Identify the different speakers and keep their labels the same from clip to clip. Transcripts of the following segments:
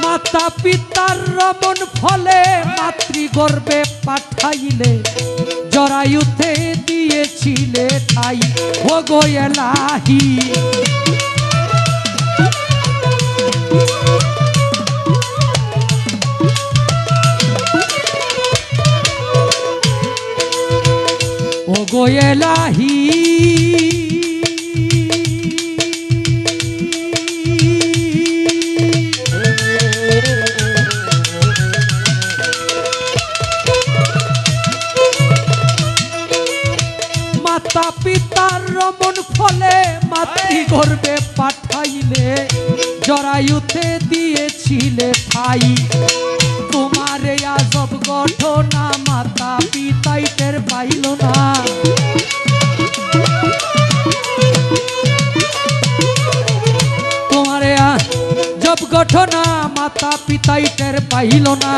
Speaker 1: মাতা পিতার রমণ ফলে মাতৃগর্ভে পাঠাইলে জরায়ুতে দিয়েছিলে ঠাই ও গো এলাহি। ও গো এলাহি মাতা পিতার রমণ ফলে মাতৃগর্ভে পাঠাইলে জরায়ুতে দিয়েছিলে ঠাই। তোমার এই আজব ঘটনা মাতা পিতাই টের পাইল না। তোমার এই আজব ঘটনা মাতা পিতাই টের পাইল না।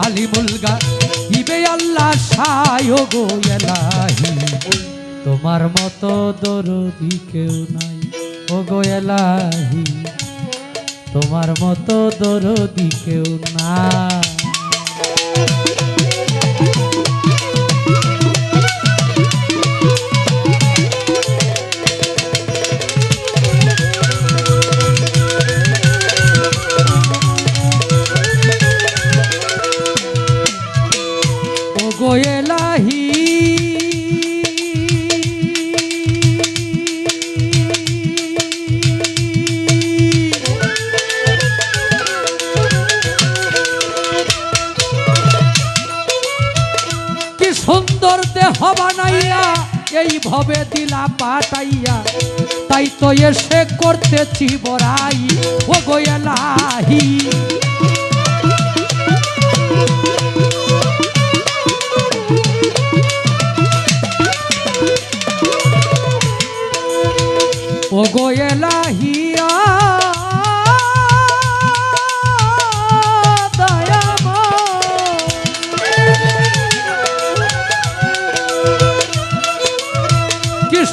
Speaker 1: আলিমুল গাইবে আল্লাহ শায় ও গো এলাহি। তোমার মতো দরদি কেউ নাই ও গো এলাহি। তোমার মতো দরদি কেউ নাই। ও গো এলাহি সুন্দর দেহ বানাইয়া এই ভবে দিলা পাঠাইয়া, তাই তো এসে করতেছি বড়াই ও গো এলাহি। ও গো এলাহিয়া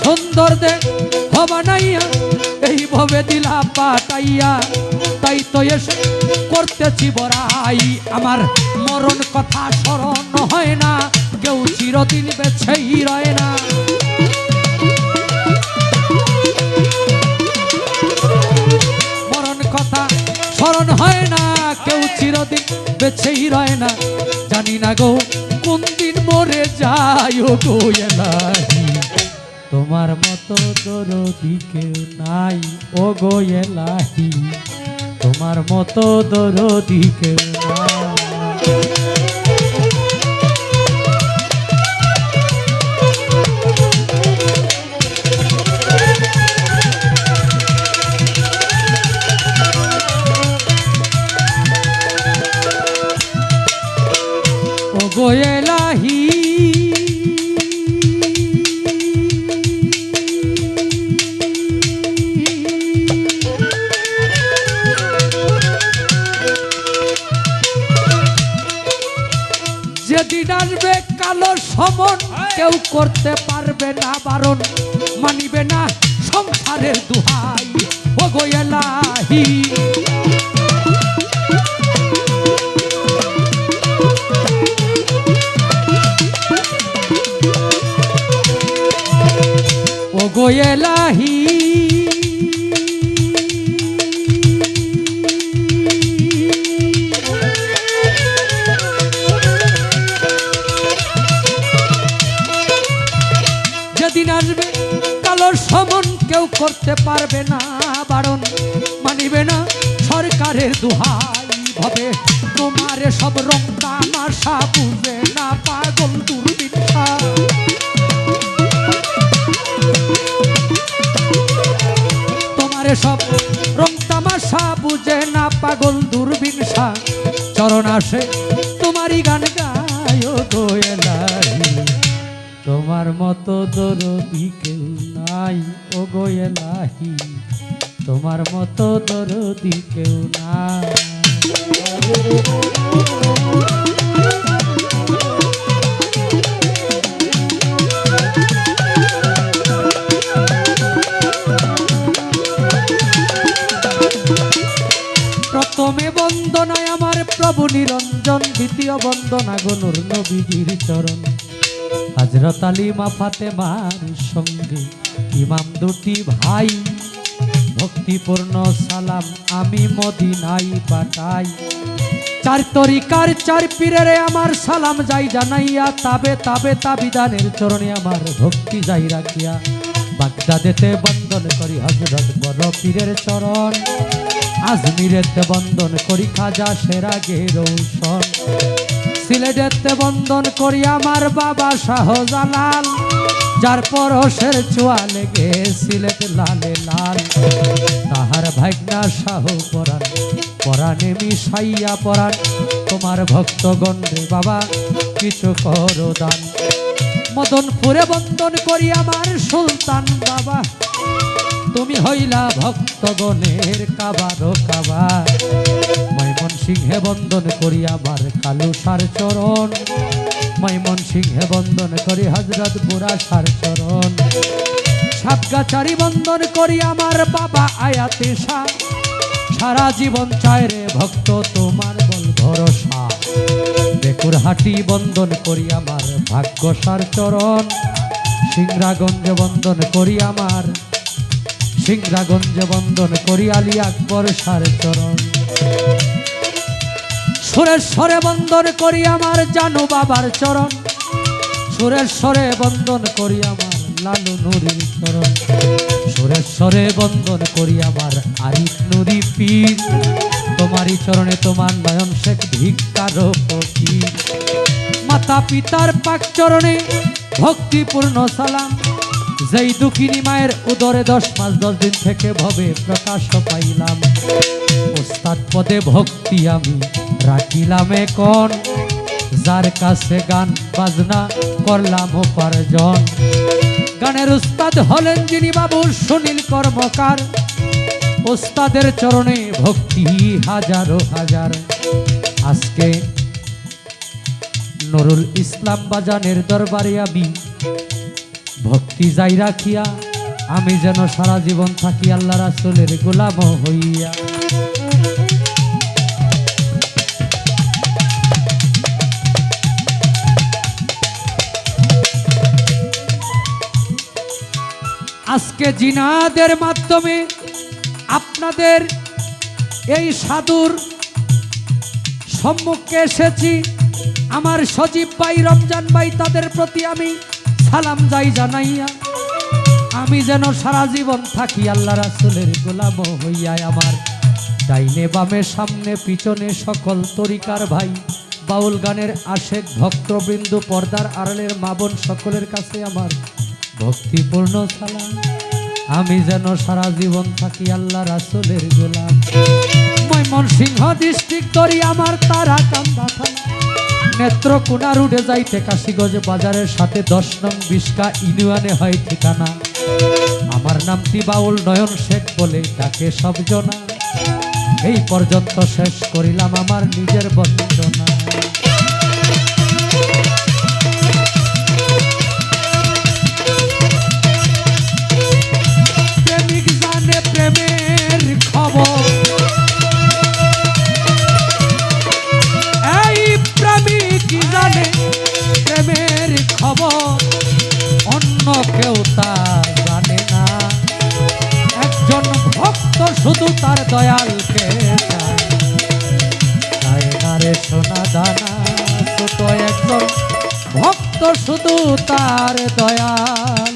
Speaker 1: সুন্দর দেহ বানাইয়া এই ভবে দিলা পাঠাইয়া, তাই তো এসে করতেছি বড়াই। আমার মরণ কথা স্মরণ হয় না, কেউ চিরদিন বেছেই রয় না। মরণ কথা স্মরণ হয় না, কেউ চিরদিন বেছেই রয় না। জানি না গো কোন দিন মরে যায় ও গো এলাহি। তোমার মতো দরদি কেউ নাই ও গো এলাহি। তোমার মতো দরদি কেউ নাই। ও গো এলাহি যেদিন আসবে কালো সমন, কেউ করতে পারবে না বারণ, মানিবে না সংসারের দুহাই ও গো এলাহি। ও গো এলাহি যেদিন আসবে কালো সমন, কেউ করতে পারবে না বারণ, মানিবে না সরকারের দুহাই। ভবে তোমার সব রং তামাশা বুঝে না পাগল দুর্বিষা। তোমার সব রং তামাশা বুঝে না পাগল দুর্বিষা। চরণ আসে তোমারই গান গায় ও গো এলাহি। তোমার মতো দরদি কেউ নাই ও গো এলাহি। তোমার মতো দরদি কেউ নাই। বাবু নিরঞ্জন, দ্বিতীয় বন্দনা গনুর নবীজির চরণ। হযরত আলী মা ফাতেমার সঙ্গে ইমাম দুটি ভাই, ভক্তিপূর্ণ সালাম আমি মদিনায় পাঠাই। চার তরিকার চার পীরের আমার সালাম যাই জানাইয়া, তাবে তাবে তাবিদানের চরণে আমার ভক্তি যাই রাখিয়া। বাগদাদেতে বন্দন করি হযরত বড় পীরের চরণ, আজমিরেতে বন্দন করি খাজা সেরাগে রৌশন। সিলেটেতে বন্দন করি আমার বাবা শাহজালাল, যার পরশের ছোঁয়া লেগে সিলেট লালে লাল। তাহার ভাগ্না শাহ পরাণ, পরাণে মিশাইয়া পরাণ, তোমার ভক্তগণ রে বাবা কিছু করো দান। মদনপুরে বন্দন করি আমার সুলতান বাবা, তুমি হইলা ভক্তগণের কাবারো কাবা। ময়মনসিংহে বন্দন করি আমার কালুসার চরণ, ময়মনসিংহে বন্দন করি হযরত বুড়া সার চরণ। সাতগাছারি বন্দন করি আমার বাবা আয়াতে শাহ, সারা জীবন চায় রে ভক্ত তোমার বল ভরসা। বেকুরহাটি বন্দন করি আমার ভাগ্যসার চরণ, সিংরাগঞ্জ বন্দন করি আমার, সিংরাগঞ্জ বন্দন করি আলী আকবর সার চরণ। সুরেশ্বরে বন্দন করি আমার জানু বাবার চরণ, সুরেশ্বরে বন্দন করি আমার লালু নুরির চরণ। সুরেশ্বরে বন্দন করি আমার আরিফ নুরি পীর, তোমারই চরণে তোমার নয়ন শেখ ভিক্ষার ফকির। মাতা পিতার পাক চরণে ভক্তিপূর্ণ সালাম, যেই দুঃখিনী মায়ের উদরে 10 মাস 10 দিন থেকে ভবে প্রকাশ পাইলাম। ওস্তাদ পদে ভক্তি আমি রাখিলাম এখন, যার কাছে গান বাজনা করলাম উপার্জন। গানের উস্তাদ হলেন যিনি বাবু সুনীল কর্মকার, ওস্তাদের চরণে ভক্তি হাজারো হাজার। আজকে নুরুল ইসলাম বাজানের দরবারে আমি ভক্তি যাই রাখিয়া, আমি যেন সারা জীবন থাকি আল্লাহ রাসূলের গোলাম হইয়া। আজকে জিনাদের মাধ্যমে আপনাদের এই সাধুর সম্মুখে এসেছি। আমার সজীব ভাই, রমজান ভাই, তাদের প্রতি আমি সালাম যাই জানাইয়া, আমি যেন সারা জীবন থাকি আল্লাহ রাসূলের গোলাম হইয়া। আমার ডাইনে বামে সামনে পিছনে সকল তরিকার ভাই, বাউল গানের আশেক ভক্তবৃন্দ, পর্দার আড়ালের মা বোন সকলের কাছে আমার ভক্তিপূর্ণ সালাম। আমি যেন সারা জীবন থাকি আল্লাহ রাসূলের গোলাম। ময়মনসিংহ ডিস্ট্রিক্ট ধরি আমার তারাকান্দা থানা, নেত্রকোনা রুটে যাইতে কাশীগঞ্জ বাজারের সাথে 10 নং বিশকা ইউনিয়নে হয় ঠিকানা। আমার নামটি বাউল নয়ন শেখ বলে ডাকে সব জনা। এই পর্যন্ত শেষ করিলাম আমার নিজের বন্দনা। প্রেমিক জানে প্রেমের খবর, এই প্রেমিক জানে প্রেমের খবর, অন্য কেউ তা জানে না। একজন ভক্ত শুধু তার দয়ালকে চায় না রে সোনা দানা। ছোট একজন ভক্ত শুধু তার দয়ালকে